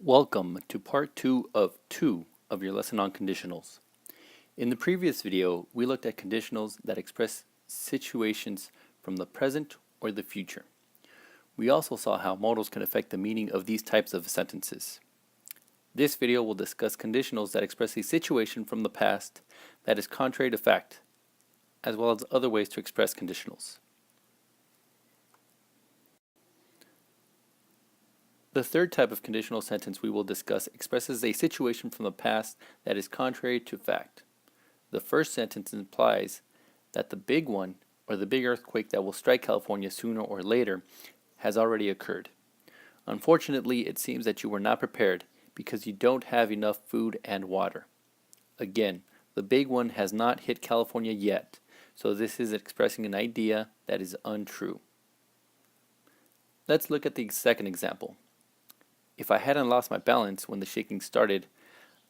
Welcome to part 2 of your lesson on conditionals. In the previous video, we looked at conditionals that express situations from the present or the future. We also saw how modals can affect the meaning of these types of sentences. This video will discuss conditionals that express a situation from the past that is contrary to fact, as well as other ways to express conditionals. The third type of conditional sentence we will discuss expresses a situation from the past that is contrary to fact. The first sentence implies that the big one, or the big earthquake that will strike California sooner or later, has already occurred. Unfortunately, it seems that you were not prepared because you don't have enough food and water. Again, the big one has not hit California yet, so this is expressing an idea that is untrue. Let's look at the second example. If I hadn't lost my balance when the shaking started,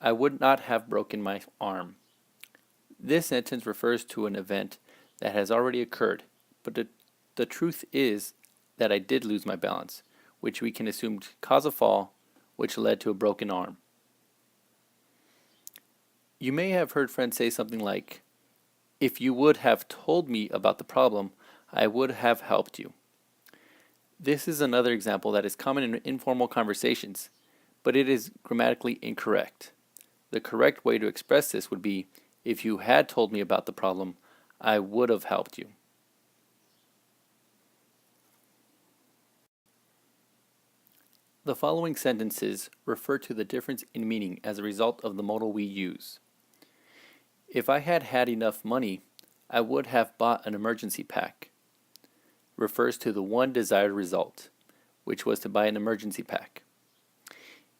I would not have broken my arm. This sentence refers to an event that has already occurred, but the truth is that I did lose my balance, which we can assume caused a fall, which led to a broken arm. You may have heard friends say something like, "If you would have told me about the problem, I would have helped you." This is another example that is common in informal conversations, but it is grammatically incorrect. The correct way to express this would be, "If you had told me about the problem, I would have helped you." The following sentences refer to the difference in meaning as a result of the modal we use. If I had had enough money, I would have bought an emergency pack. Refers to the one desired result, which was to buy an emergency pack.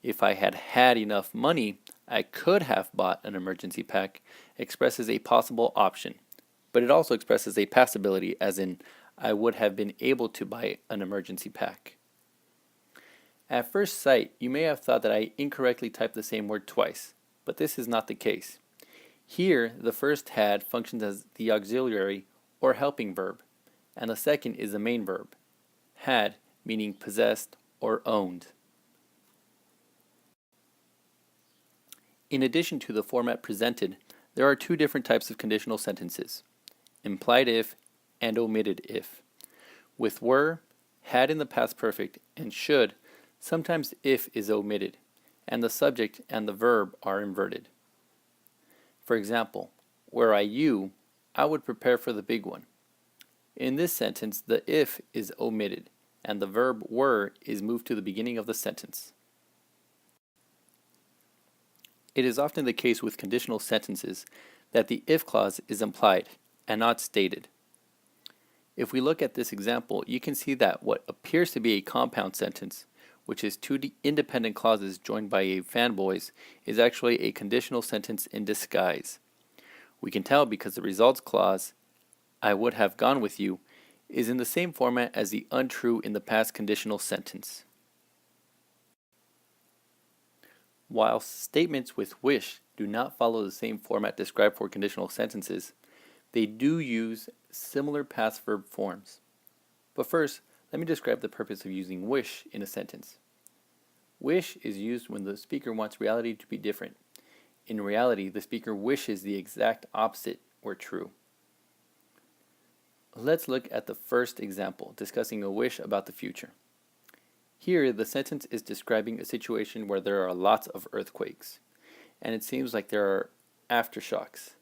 If I had had enough money, I could have bought an emergency pack, expresses a possible option, but it also expresses a possibility, as in, I would have been able to buy an emergency pack. At first sight, you may have thought that I incorrectly typed the same word twice, but this is not the case. Here, the first had functions as the auxiliary or helping verb, and the second is the main verb, had, meaning possessed or owned. In addition to the format presented, there are two different types of conditional sentences, implied if and omitted if. With were, had in the past perfect, and should, sometimes if is omitted, and the subject and the verb are inverted. For example, were I you, I would prepare for the big one. In this sentence, the if is omitted, and the verb were is moved to the beginning of the sentence. It is often the case with conditional sentences that the if clause is implied and not stated. If we look at this example, you can see that what appears to be a compound sentence, which is two independent clauses joined by a fanboys, is actually a conditional sentence in disguise. We can tell because the results clause, I would have gone with you, is in the same format as the untrue in the past conditional sentence. While statements with wish do not follow the same format described for conditional sentences, they do use similar past verb forms. But first, let me describe the purpose of using wish in a sentence. Wish is used when the speaker wants reality to be different. In reality, the speaker wishes the exact opposite were true. Let's look at the first example, discussing a wish about the future. Here, the sentence is describing a situation where there are lots of earthquakes, and it seems like there are aftershocks,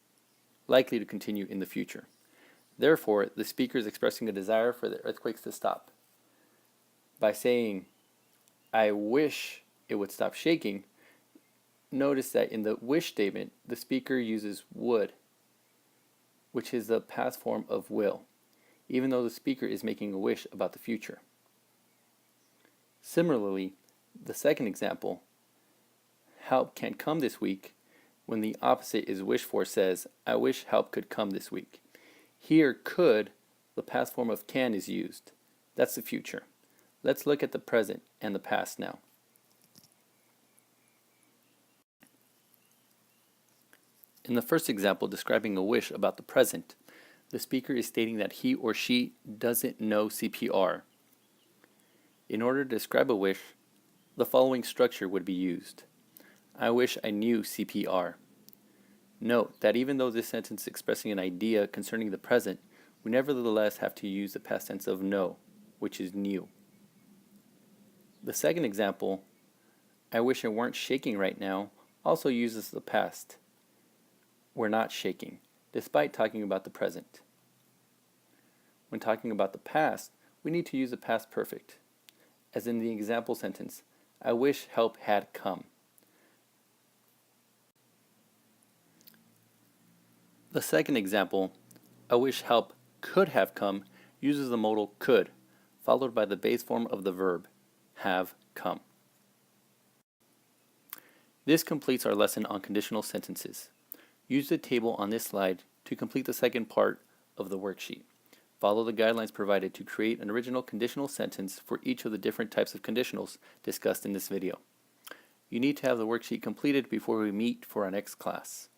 likely to continue in the future. Therefore, the speaker is expressing a desire for the earthquakes to stop. By saying, I wish it would stop shaking, notice that in the wish statement, the speaker uses would, which is the past form of will, even though the speaker is making a wish about the future. Similarly, the second example, help can't come this week, when the opposite is wished for, says, I wish help could come this week. Here, could, the past form of can, is used. That's the future. Let's look at the present and the past now. In the first example describing a wish about the present, the speaker is stating that he or she doesn't know CPR. In order to describe a wish, the following structure would be used. I wish I knew CPR. Note that even though this sentence is expressing an idea concerning the present, we nevertheless have to use the past tense of know, which is knew. The second example, I wish I weren't shaking right now, also uses the past. We're not shaking, despite talking about the present. When talking about the past, we need to use the past perfect. As in the example sentence, I wish help had come. The second example, I wish help could have come, uses the modal could, followed by the base form of the verb, have come. This completes our lesson on conditional sentences. Use the table on this slide to complete the second part of the worksheet. Follow the guidelines provided to create an original conditional sentence for each of the different types of conditionals discussed in this video. You need to have the worksheet completed before we meet for our next class.